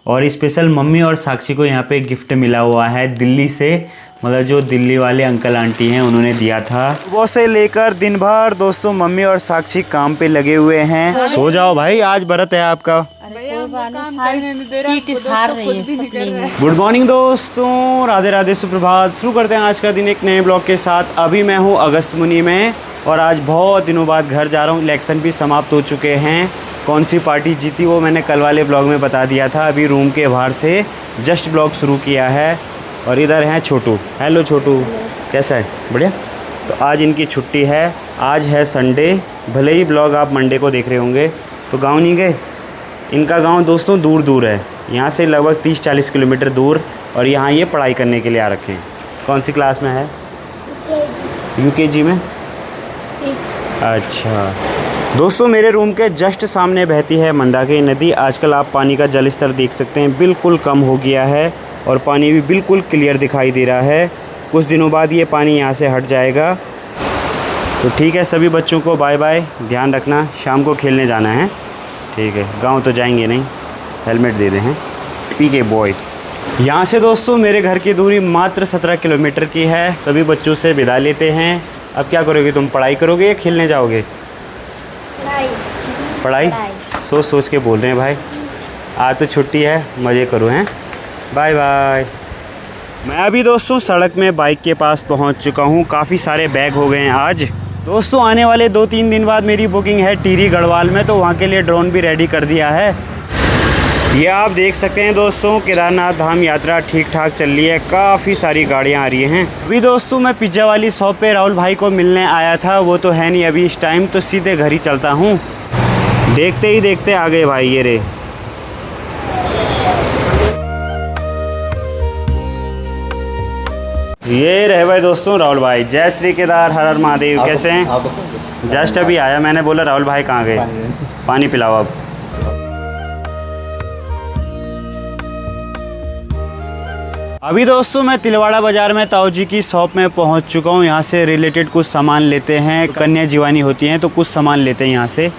और special mummy और साक्षी को यहाँ पे गिफ्ट मिला हुआ है दिल्ली से, मतलब जो दिल्ली वाले अंकल आंटी हैं उन्होंने दिया था। सुबह से लेकर दिन भर दोस्तों मम्मी और साक्षी काम पे लगे हुए हैं। सो जाओ भाई, आज व्रत है आपका। गुड मॉर्निंग दोस्तों, राधे राधे, सुप्रभात। शुरू करते हैं आज का दिन एक नए ब्लॉग के साथ। अभी मैं हूँ अगस्त मुनि में और आज बहुत दिनों बाद घर जा रहा हूँ। इलेक्शन भी समाप्त हो चुके हैं। कौन सी पार्टी जीती वो मैंने कल वाले ब्लॉग में बता दिया था। अभी रूम के बाहर से जस्ट ब्लॉग शुरू किया है और इधर हैं छोटू। हेलो छोटू, कैसा है? बढ़िया। तो आज इनकी छुट्टी है, आज है संडे। भले ही ब्लॉग आप मंडे को देख रहे होंगे। तो गांव नहीं गए? इनका गांव दोस्तों दूर दूर है, यहाँ से लगभग 30-40 किलोमीटर दूर, और यहाँ ये पढ़ाई करने के लिए आ रखे हैं। कौन सी क्लास में है? यूकेजी में। अच्छा दोस्तों, मेरे रूम के जस्ट सामने बहती है मंदाकिनी नदी। आजकल आप पानी का जल स्तर देख सकते हैं, बिल्कुल कम हो गया है और पानी भी बिल्कुल क्लियर दिखाई दे रहा है। कुछ दिनों बाद ये पानी यहाँ से हट जाएगा। तो ठीक है, सभी बच्चों को बाय बाय, ध्यान रखना, शाम को खेलने जाना है। ठीक है, गांव तो जाएंगे नहीं, हेलमेट दे रहे हैं। पीके बॉय। यहाँ से दोस्तों मेरे घर की दूरी मात्र 17 किलोमीटर की है। सभी बच्चों से विदा लेते हैं। अब क्या करोगे तुम? पढ़ाई करोगे या खेलने जाओगे? पढ़ाई। सोच सोच के बोल रहे हैं भाई। आज तो छुट्टी है, मज़े करो हैं। Bye bye. मैं अभी दोस्तों सड़क में बाइक के पास पहुंच चुका हूं। काफ़ी सारे बैग हो गए हैं आज। दोस्तों आने वाले 2-3 दिन बाद मेरी बुकिंग है टिहरी गढ़वाल में, तो वहां के लिए ड्रोन भी रेडी कर दिया है। ये आप देख सकते हैं दोस्तों, केदारनाथ धाम यात्रा ठीक ठाक चल रही है। काफ़ी सारी गाड़ियाँ आ रही हैं। अभी दोस्तों मैं पिज्ज़ा वाली शॉप पे राहुल भाई को मिलने आया था, वो तो है नहीं अभी इस टाइम, तो सीधे घर ही चलता हूँ। देखते ही देखते आ गए भाई, ये रे। ये रहे भाई दोस्तों राहुल भाई। जय श्री केदार, हर हर महादेव। कैसे हैं? जस्ट अभी आया, मैंने बोला राहुल भाई कहाँ गए, पानी पिलाओ अब। अभी दोस्तों मैं तिलवाड़ा बाज़ार में ताऊ जी की शॉप में पहुंच चुका हूं। यहां से रिलेटेड कुछ सामान लेते हैं। कन्या जीवानी होती हैं तो कुछ सामान लेते हैं यहां से।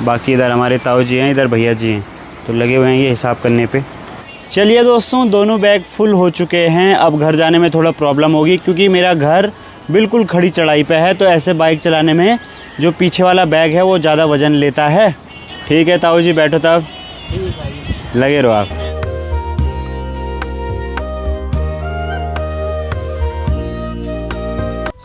बाकी इधर हमारे ताऊ जी हैं, इधर भैया जी हैं, तो लगे हुए हैं ये हिसाब करने पे। चलिए दोस्तों, दोनों बैग फुल हो चुके हैं। अब घर जाने में थोड़ा प्रॉब्लम होगी क्योंकि मेरा घर बिल्कुल खड़ी चढ़ाई पे है, तो ऐसे बाइक चलाने में जो पीछे वाला बैग है वो ज़्यादा वज़न लेता है। ठीक है ताऊ जी, बैठो तब, लगे रहो आप।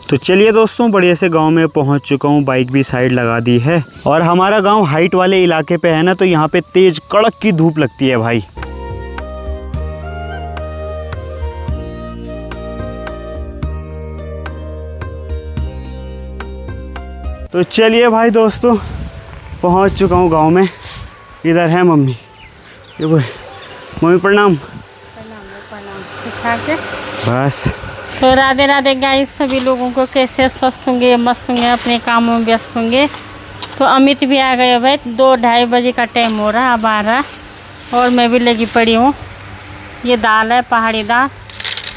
तो चलिए दोस्तों, बढ़िया से गांव में पहुंच चुका हूं। बाइक भी साइड लगा दी है और हमारा गांव हाइट वाले इलाके पे है ना, तो यहाँ पे तेज कड़क की धूप लगती है भाई। तो चलिए भाई दोस्तों, पहुंच चुका हूं गांव में। इधर है मम्मी। ये बोल मम्मी प्रणाम। बस। तो राधे राधे गाइस, सभी लोगों को कैसे स्वस्थ होंगे, मस्त होंगे, अपने कामों में व्यस्त होंगे। तो अमित भी आ गए भाई, 2-2:30 बजे का टाइम हो रहा, अब आ रहा और मैं भी लगी पड़ी हूँ। ये दाल है पहाड़ी दाल,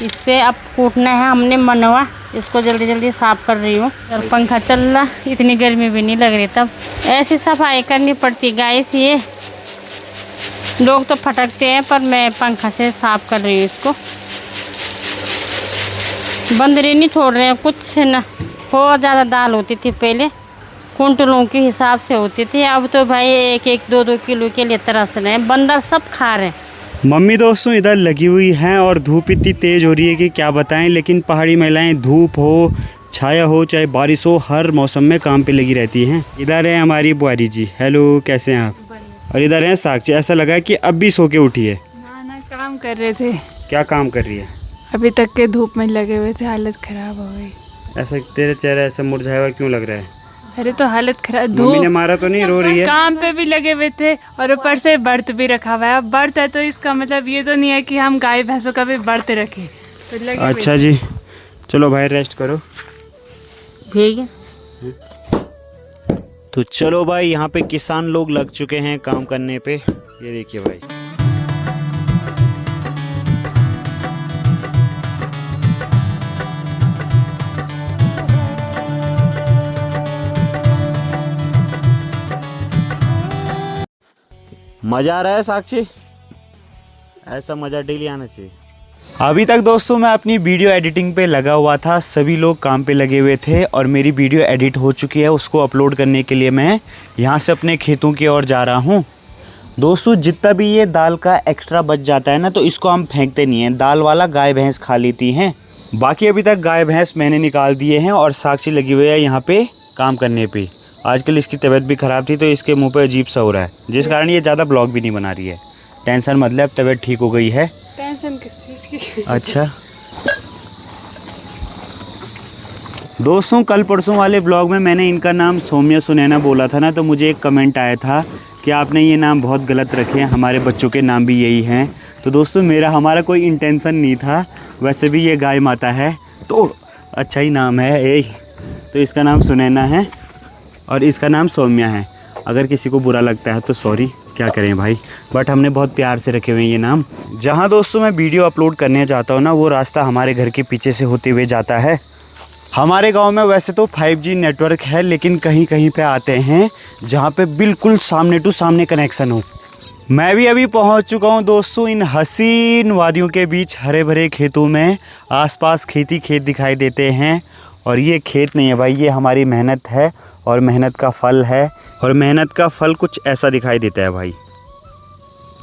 इस पर अब कूटना है हमने मनवा, इसको जल्दी जल्दी साफ़ कर रही हूँ। और पंखा चल रहा, इतनी गर्मी भी नहीं लग रही। तब ऐसी सफाई करनी पड़ती गाइस। ये लोग तो फटकते हैं पर मैं पंखा से साफ़ कर रही हूँ इसको। बंदरे नहीं छोड़ रहे हैं कुछ ना। बहुत ज़्यादा दाल होती थी पहले, कुंटलों के हिसाब से होती थी। अब तो भाई 1-1, 2-2 किलो के लिए तरस रहे हैं, बंदर सब खा रहे हैं। मम्मी दोस्तों इधर लगी हुई हैं और धूप इतनी तेज़ हो रही है कि क्या बताएं। लेकिन पहाड़ी महिलाएं धूप हो, छाया हो, चाहे बारिश हो, हर मौसम में काम पे लगी रहती हैं। इधर है हमारी बुआरी जी। हेलो, कैसे हैं आप? और इधर है साक्षी। ऐसा लगा कि अब भी सो के उठी है। ना काम कर रहे थे। क्या काम कर रही है? अभी तक के धूप में लगे हुए थे, हालत खराब हो गई। ऐसा तेरे चेहरा ऐसा मुरझाया हुआ क्यों लग रहा है? अरे तो हालत खराब, मम्मी ने मारा तो नहीं? रो रही है। काम पे भी लगे हुए थे और ऊपर से व्रत भी रखा हुआ है। अब व्रत है तो इसका मतलब ये तो नहीं है कि हम गाय भैंसों का भी व्रत रखें, तो लगे। अच्छा जी, चलो भाई रेस्ट करो। ठीक है। तो चलो भाई, यहाँ पे किसान लोग लग चुके हैं काम करने पे। ये देखिए भाई, मजा आ रहा है साक्षी? ऐसा मज़ा डेली आना चाहिए। अभी तक दोस्तों मैं अपनी वीडियो एडिटिंग पे लगा हुआ था, सभी लोग काम पे लगे हुए थे और मेरी वीडियो एडिट हो चुकी है। उसको अपलोड करने के लिए मैं यहाँ से अपने खेतों की ओर जा रहा हूँ। दोस्तों जितना भी ये दाल का एक्स्ट्रा बच जाता है ना, तो इसको हम फेंकते नहीं हैं, दाल वाला गाय भैंस खा लेती हैं। बाकी अभी तक गाय भैंस मैंने निकाल दिए हैं और साक्षी लगी हुई है यहाँ पे काम करने पे। आजकल इसकी तबीयत भी ख़राब थी तो इसके मुंह पे अजीब सा हो रहा है, जिस कारण ये ज़्यादा ब्लॉग भी नहीं बना रही है। टेंशन मतलब तबीयत ठीक हो गई है। टेंशन किस चीज़ की? अच्छा दोस्तों, कल परसों वाले ब्लॉग में मैंने इनका नाम सौम्या सुनैना बोला था ना, तो मुझे एक कमेंट आया था कि आपने ये नाम बहुत गलत रखे हैं, हमारे बच्चों के नाम भी यही हैं। तो दोस्तों हमारा कोई इंटेंशन नहीं था, वैसे भी ये गाय माता है तो अच्छा ही नाम है ए। तो इसका नाम सुनैना है और इसका नाम सौम्या है। अगर किसी को बुरा लगता है तो सॉरी, क्या करें भाई, बट हमने बहुत प्यार से रखे हुए हैं ये नाम। जहाँ दोस्तों मैं वीडियो अपलोड करने जाता हूँ ना, वो रास्ता हमारे घर के पीछे से होते हुए जाता है। हमारे गांव में वैसे तो 5G नेटवर्क है, लेकिन कहीं कहीं पे आते हैं जहाँ पे बिल्कुल सामने टू सामने कनेक्शन हो। मैं भी अभी पहुँच चुका हूँ दोस्तों इन हसीन वादियों के बीच, हरे भरे खेतों में। आसपास खेत दिखाई देते हैं और ये खेत नहीं है भाई, ये हमारी मेहनत है और मेहनत का फल है। और मेहनत का फल कुछ ऐसा दिखाई देता है भाई।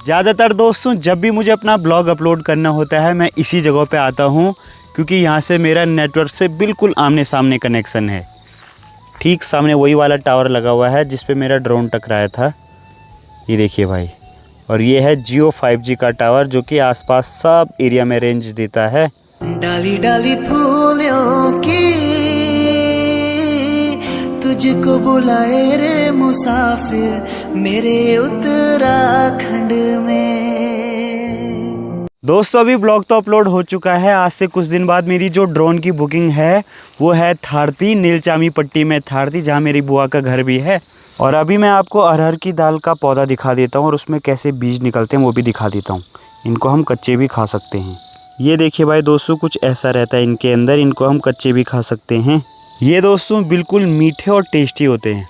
ज़्यादातर दोस्तों जब भी मुझे अपना ब्लॉग अपलोड करना होता है मैं इसी जगह पे आता हूँ, क्योंकि यहाँ से मेरा नेटवर्क से बिल्कुल आमने सामने कनेक्शन है। ठीक सामने वही वाला टावर लगा हुआ है जिस पे मेरा ड्रोन टकराया था, ये देखिए भाई। और ये है जियो 5G का टावर जो कि आसपास सब एरिया में रेंज देता है। डाली डाली फूलों की तुझको बुलाए रे मुसाफिर मेरे उत्तराखंड में। दोस्तों अभी ब्लॉग तो अपलोड हो चुका है। आज से कुछ दिन बाद मेरी जो ड्रोन की बुकिंग है वो है थारती, नीलचामी पट्टी में थारती, जहाँ मेरी बुआ का घर भी है। और अभी मैं आपको अरहर की दाल का पौधा दिखा देता हूँ और उसमें कैसे बीज निकलते हैं वो भी दिखा देता हूँ। इनको हम कच्चे भी खा सकते हैं। ये देखिए भाई दोस्तों, कुछ ऐसा रहता है इनके अंदर, इनको हम कच्चे भी खा सकते हैं। ये दोस्तों बिल्कुल मीठे और टेस्टी होते हैं।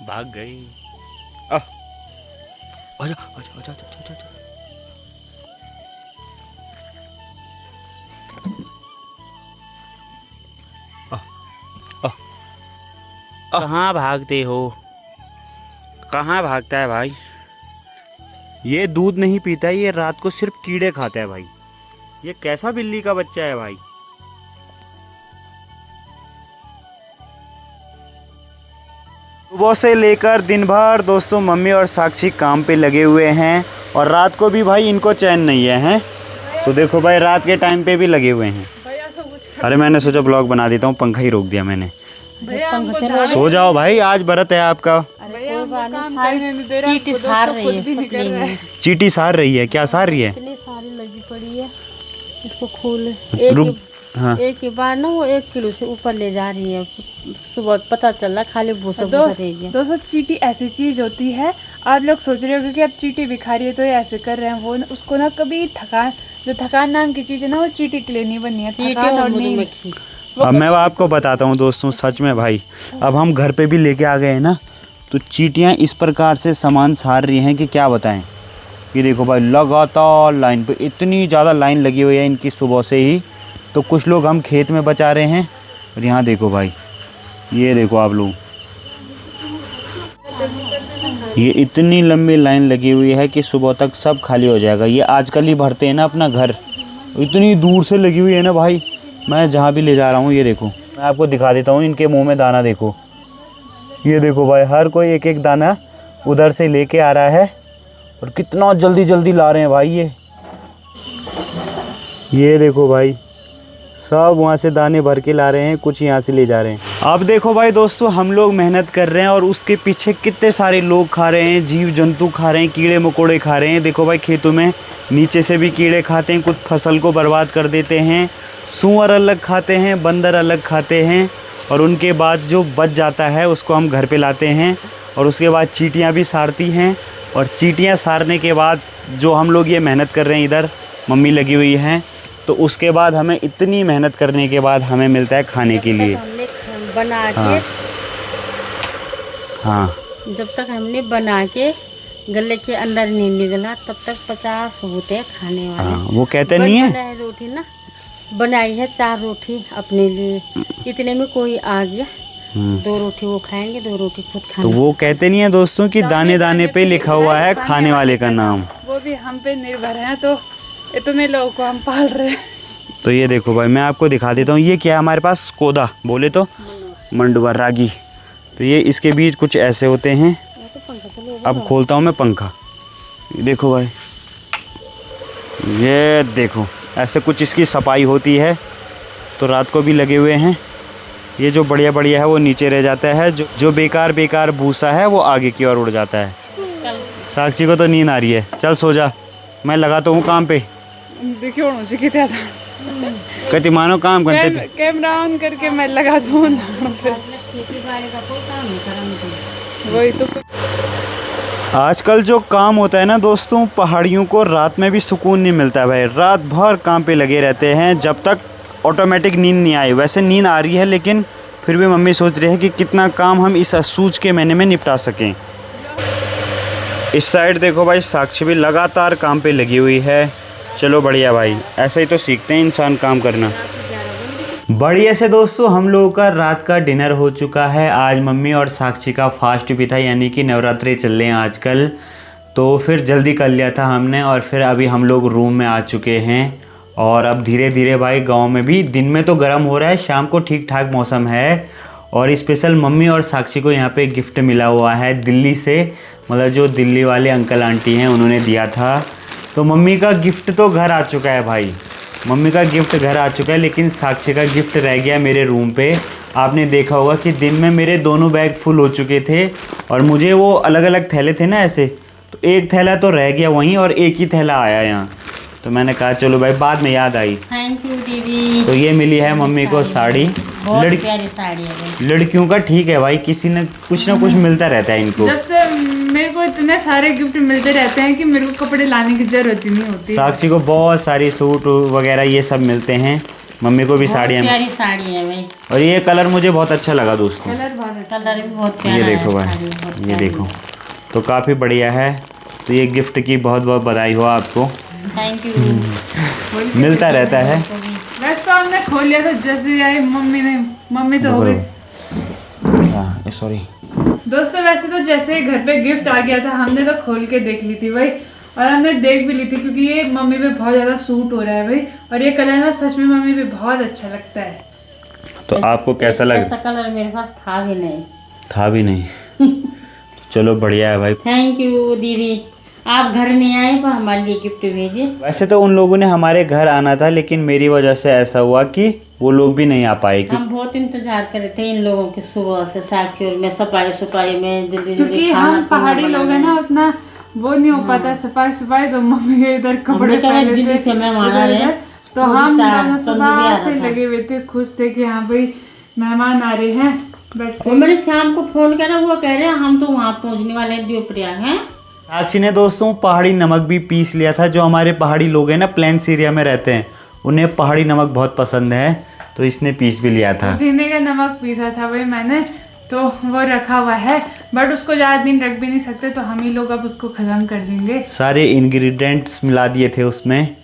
भाग गई। आजा आजा आजा आजा आजा। कहाँ भागते हो, कहाँ भागता है भाई। ये दूध नहीं पीता है, ये रात को सिर्फ कीड़े खाता है भाई। ये कैसा बिल्ली का बच्चा है भाई। सुबह से लेकर दिन भर दोस्तों मम्मी और साक्षी काम पे लगे हुए हैं और रात को भी भाई इनको चैन नहीं है, हैं? तो देखो भाई रात के टाइम पे भी लगे हुए हैं। अरे मैंने सोचा ब्लॉग बना देता हूँ, पंखा ही रोक दिया मैंने। सो जाओ भाई, आज व्रत है आपका। चीटी सार रही है, चीटी सार रही है, क्या सार रही है? इतनी सारी लगी पड़ी है, इसको खोल हाँ। एक ही बार ना वो 1 किलो से ऊपर ले जा रही है। सुबह पता चल रहा खाली भूसा रही है। दोस्तों चीटी ऐसी चीज होती है, आप लोग सोच रहे हो कि अब चीटी भी खा रही है तो ये ऐसे कर रहे हैं। वो उसको ना कभी थकान नाम की चीज है ना, वो चीटी के लिए नहीं बनी है। थकान और नींद। अब मैं आपको बताता हूँ दोस्तों, सच में भाई अब हम घर पे भी लेके आ गए हैं ना, तो चीटियाँ इस प्रकार से सामान सार रही हैं कि क्या बताएं। ये देखो भाई लगातार लाइन पे इतनी ज़्यादा लाइन लगी हुई है इनकी सुबह से ही। तो कुछ लोग हम खेत में बचा रहे हैं और यहाँ देखो भाई, ये देखो आप लोग, ये इतनी लंबी लाइन लगी हुई है कि सुबह तक सब खाली हो जाएगा। ये आजकल ही भरते हैं ना अपना घर, इतनी दूर से लगी हुई है ना भाई। मैं जहाँ भी ले जा रहा हूँ ये देखो, मैं आपको दिखा देता हूँ इनके मुंह में दाना देखो। ये देखो भाई, हर कोई एक एक दाना उधर से लेके आ रहा है और कितना जल्दी जल्दी ला रहे हैं भाई। ये देखो भाई, सब वहाँ से दाने भर के ला रहे हैं, कुछ यहाँ से ले जा रहे हैं। अब देखो भाई दोस्तों, हम लोग मेहनत कर रहे हैं और उसके पीछे कितने सारे लोग खा रहे हैं, जीव जंतु खा रहे हैं, कीड़े मकोड़े खा रहे हैं। देखो भाई खेतों में नीचे से भी कीड़े खाते हैं, कुछ फसल को बर्बाद कर देते हैं। सूअर अलग खाते हैं, बंदर अलग खाते हैं और उनके बाद जो बच जाता है उसको हम घर पे लाते हैं और उसके बाद चींटियाँ भी सारती हैं। और चींटियाँ सारने के बाद जो हम लोग ये मेहनत कर रहे हैं, इधर मम्मी लगी हुई हैं, तो उसके बाद हमें इतनी मेहनत करने के बाद हमें मिलता है खाने के लिए। बना के हाँ। हाँ जब तक हमने बना के गले के अंदर नहीं निकला तब तक 50 होते हैं खाने वाले। हाँ, वो कहते नहीं है बनाई रोटी ना, बनाई है 4 रोटी अपने लिए, इतने में कोई आ गया 2 रोटी वो खाएंगे, 2 रोटी खुद तो खाएंगे। वो कहते नहीं है दोस्तों कि दाने दाने पे लिखा हुआ है खाने वाले का नाम। वो भी हम पे निर्भर है, तो इतने लोगों को हम पाल रहे हैं। तो ये देखो भाई, मैं आपको दिखा देता हूँ। ये क्या है हमारे पास, कोदा बोले तो मंडुआ रागी। तो ये इसके बीज कुछ ऐसे होते हैं। अब खोलता हूँ मैं पंखा। ये देखो भाई, ये देखो ऐसे कुछ इसकी सफाई होती है। तो रात को भी लगे हुए हैं। ये जो बढ़िया बढ़िया है वो नीचे रह जाता है, जो बेकार बेकार भूसा है वो आगे की ओर उड़ जाता है। साक्षी को तो नींद आ रही है, चल सो जा, मैं लगाता हूँ काम पे। देखियो था कति मानो काम करते थे। कैमरा ऑन करके मैं लगा दूँ वही तो। आजकल जो काम होता है ना दोस्तों, पहाड़ियों को रात में भी सुकून नहीं मिलता है भाई। रात भर काम पे लगे रहते हैं जब तक ऑटोमेटिक नींद नहीं आई। वैसे नींद आ रही है लेकिन फिर भी मम्मी सोच रही है कि कितना काम हम इस सूझ के महीने में निपटा सकें। इस साइड देखो भाई, साक्षी भी लगातार काम पे लगी हुई है। चलो बढ़िया भाई, ऐसे ही तो सीखते हैं इंसान काम करना। बढ़िया से दोस्तों, हम लोगों का रात का डिनर हो चुका है। आज मम्मी और साक्षी का फास्ट भी था, यानी कि नवरात्रि चल रहे हैं आजकल, तो फिर जल्दी कर लिया था हमने। और फिर अभी हम लोग रूम में आ चुके हैं। और अब धीरे धीरे भाई गांव में भी दिन में तो गर्म हो रहा है, शाम को ठीक ठाक मौसम है। और स्पेशल मम्मी और साक्षी को यहाँ पे गिफ्ट मिला हुआ है दिल्ली से, मतलब जो दिल्ली वाले अंकल आंटी हैं उन्होंने दिया था। तो मम्मी का गिफ्ट तो घर आ चुका है भाई, मम्मी का गिफ्ट घर आ चुका है, लेकिन साक्षी का गिफ्ट रह गया मेरे रूम पे। आपने देखा होगा कि दिन में मेरे दोनों बैग फुल हो चुके थे और मुझे वो अलग अलग थैले थे ना ऐसे, तो एक थैला तो रह गया वहीं और एक ही थैला आया यहाँ। तो मैंने कहा चलो भाई, बाद में याद आई। थैंक यू दीदी। तो ये मिली है मम्मी को साड़ी। बहुत प्यारी साड़ी है। लड़कियों का ठीक है भाई, किसी ने कुछ ना कुछ मिलता रहता है इनको। जब से मेरे को इतने सारे गिफ्ट मिलते रहते हैं कि मेरे को कपड़े लाने की जरूरत ही नहीं होती। साक्षी को बहुत सारी सूट वगैरह ये सब मिलते हैं, मम्मी को भी साड़ियाँ। प्यारी साड़ी है भाई। और ये कलर मुझे बहुत अच्छा लगा दोस्तों। कलर भी बहुत प्यारा ये है। देखो भाई, ये देखो, तो काफ़ी बढ़िया है। तो ये गिफ्ट की बहुत बहुत बधाई हो आपको। Thank you. मिलता रहता है। वैसे तो हमने खोल लिया था जैसे आई मम्मी तो हो गई। सॉरी दोस्तों, वैसे तो जैसे घर पे गिफ्ट आ गया था हमने तो खोल के देख ली थी भाई, और हमने देख भी ली थी क्योंकि ये मम्मी पे बहुत ज़्यादा सूट हो रहा है भाई। और ये कलर ना सच में मम्मी पे बहुत अच्छा लगता है। तो आपको कैसा लगा? ऐसा कलर मेरे पास था भी नहीं। था भी नहीं। चलो बढ़िया है भाई। थैंक यू दीदी, आप घर नहीं आए पर हमारे लिए गिफ्ट भेजे। वैसे तो उन लोगों ने हमारे घर आना था, लेकिन मेरी वजह से ऐसा हुआ कि वो लोग भी नहीं आ पाए। हम बहुत इंतजार कर रहे थे इन लोगों के सुबह से, साक्षी और मैं सफाई में जल्दी क्योंकि हम पहाड़ी लोग हैं ना, उतना वो नहीं हो पाता सफाई। तो मम्मी के इधर कपड़े पहने दिल्ली से मेहमान आ रहे हैं, तो हम दोनों सुबह से लगे हुए थे, खुश थे कि हाँ भाई मेहमान आ रहे हैं। बट और मैंने शाम को फोन करा, वो कह रहे हैं हम तो वहाँ पहुँचने वाले हैं, देवप्रयाग हैं। साक्षी ने दोस्तों पहाड़ी नमक भी पीस लिया था। जो हमारे पहाड़ी लोग हैं ना, प्लेन्स एरिया में रहते हैं, उन्हें पहाड़ी नमक बहुत पसंद है, तो इसने पीस भी लिया था। पुदीने का नमक पीसा था भाई मैंने, तो वो रखा हुआ है, बट उसको ज़्यादा दिन रख भी नहीं सकते, तो हम ही लोग अब उसको ख़त्म कर देंगे। सारे इंग्रेडिएंट्स मिला दिए थे उसमें।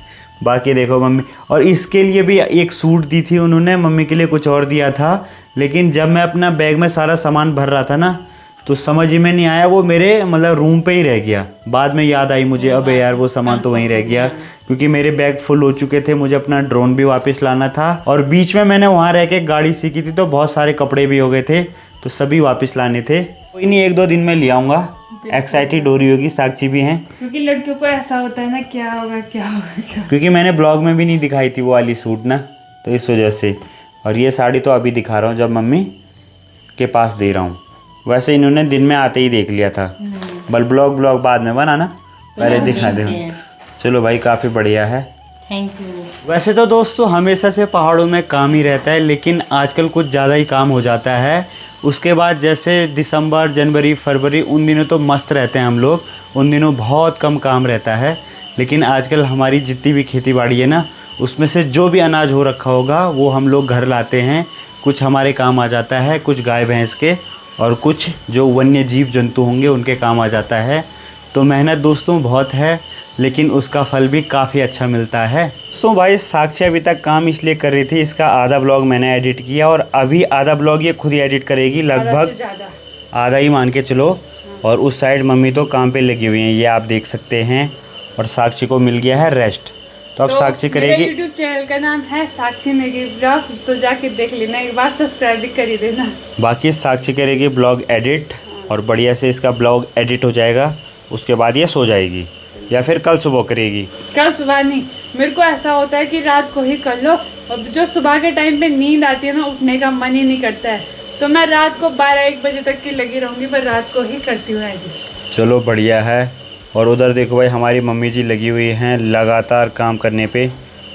बाकी देखो मम्मी, और इसके लिए भी एक सूट दी थी उन्होंने, मम्मी के लिए कुछ और दिया था। लेकिन जब मैं अपना बैग में सारा सामान भर रहा था ना, तो समझ में नहीं आया, वो मेरे मतलब रूम पे ही रह गया। बाद में याद आई मुझे, अबे यार वो सामान तो वहीं रह गया, क्योंकि मेरे बैग फुल हो चुके थे। मुझे अपना ड्रोन भी वापस लाना था, और बीच में मैंने वहाँ रह के गाड़ी सीखी थी, तो बहुत सारे कपड़े भी हो गए थे, तो सभी वापस लाने थे। कोई नहीं, 1-2 दिन में ले आऊँगा। एक्साइटेड हो रही होगी, साक्षी भी हैं, क्योंकि लड़कियों को ऐसा होता है ना, क्या होगा क्या होगा। क्योंकि मैंने ब्लॉग में भी नहीं दिखाई थी वो वाली सूट ना, तो इस वजह से। और ये साड़ी तो अभी दिखा रहा हूँ, जब मम्मी के पास दे रहा हूँ। वैसे इन्होंने दिन में आते ही देख लिया था, बल ब्लॉग बाद में बना ना, पहले दिखा दे। चलो भाई, काफ़ी बढ़िया है। Thank you. वैसे तो दोस्तों हमेशा से पहाड़ों में काम ही रहता है, लेकिन आजकल कुछ ज़्यादा ही काम हो जाता है। उसके बाद जैसे दिसंबर, जनवरी, फरवरी, उन दिनों तो मस्त रहते हैं हम लोग, उन दिनों बहुत कम काम रहता है। लेकिन आजकल हमारी जितनी भी खेती बाड़ी है ना, उसमें से जो भी अनाज हो रखा होगा वो हम लोग घर लाते हैं। कुछ हमारे काम आ जाता है, कुछ गाय भैंस के, और कुछ जो वन्य जीव जंतु होंगे उनके काम आ जाता है। तो मेहनत दोस्तों बहुत है, लेकिन उसका फल भी काफ़ी अच्छा मिलता है। सो भाई साक्षी अभी तक काम इसलिए कर रही थी, इसका आधा ब्लॉग मैंने एडिट किया और अभी आधा ब्लॉग ये खुद ही एडिट करेगी, लगभग आधा ही मान के चलो। और उस साइड मम्मी तो काम पे लगी हुई हैं, ये आप देख सकते हैं। और साक्षी को मिल गया है रेस्ट, तो अब साक्षी करेगी। यूट्यूब चैनल का नाम है साक्षी नेगी ब्लॉग, तो जाके देख लेना, एक बार सब्सक्राइब भी कर ही देना। बाकी साक्षी करेगी ब्लॉग एडिट और बढ़िया से इसका ब्लॉग एडिट हो जाएगा, उसके बाद ये सो जाएगी या फिर कल सुबह करेगी। कल सुबह नहीं, मेरे को ऐसा होता है कि रात को ही कर लो, और जो सुबह के टाइम पे नींद आती है ना, उठने का मन ही नहीं करता है, तो मैं रात को 12-1 बजे तक की लगी रहूँगी, पर रात को ही करती हूँ एडिट। चलो बढ़िया है। और उधर देखो भाई हमारी मम्मी जी लगी हुई हैं लगातार काम करने पे,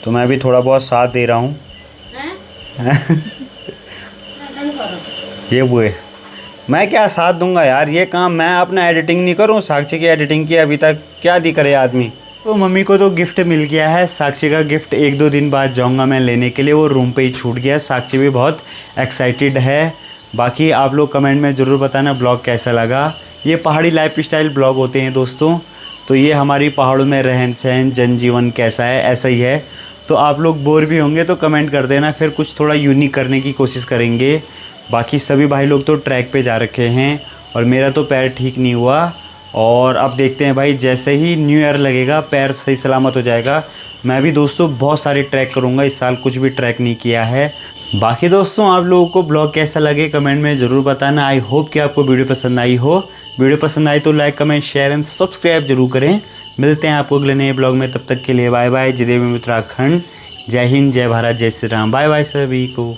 तो मैं भी थोड़ा बहुत साथ दे रहा हूँ। ये बुए मैं क्या साथ दूंगा यार, ये काम मैं अपना एडिटिंग नहीं करूँ, साक्षी की एडिटिंग की अभी तक क्या दी करे आदमी। तो मम्मी को तो गिफ्ट मिल गया है, साक्षी का गिफ्ट 1-2 दिन बाद जाऊंगा मैं लेने के लिए, वो रूम पे ही छूट गया। साक्षी भी बहुत एक्साइटेड है। बाकी आप लोग कमेंट में ज़रूर बताना ब्लॉग कैसा लगा। ये पहाड़ी लाइफ स्टाइल ब्लॉग होते हैं दोस्तों, तो ये हमारी पहाड़ों में रहन सहन जनजीवन कैसा है, ऐसा ही है। तो आप लोग बोर भी होंगे तो कमेंट कर देना, फिर कुछ थोड़ा यूनिक करने की कोशिश करेंगे। बाकी सभी भाई लोग तो ट्रैक पे जा रखे हैं और मेरा तो पैर ठीक नहीं हुआ, और अब देखते हैं भाई जैसे ही न्यू ईयर लगेगा पैर सही सलामत हो जाएगा। मैं भी दोस्तों बहुत सारे ट्रैक करूँगा, इस साल कुछ भी ट्रैक नहीं किया है। बाकी दोस्तों आप लोगों को ब्लॉग कैसा लगे कमेंट में ज़रूर बताना। आई होप कि आपको वीडियो पसंद आई हो। वीडियो पसंद आई तो like comment share and subscribe जरूर करें। मिलते हैं आपको अगले नए ब्लॉग में, तब तक के लिए बाय बाय। जय देव उत्तराखंड, जय हिंद, जय भारत, जय श्री राम। बाय बाय सभी को।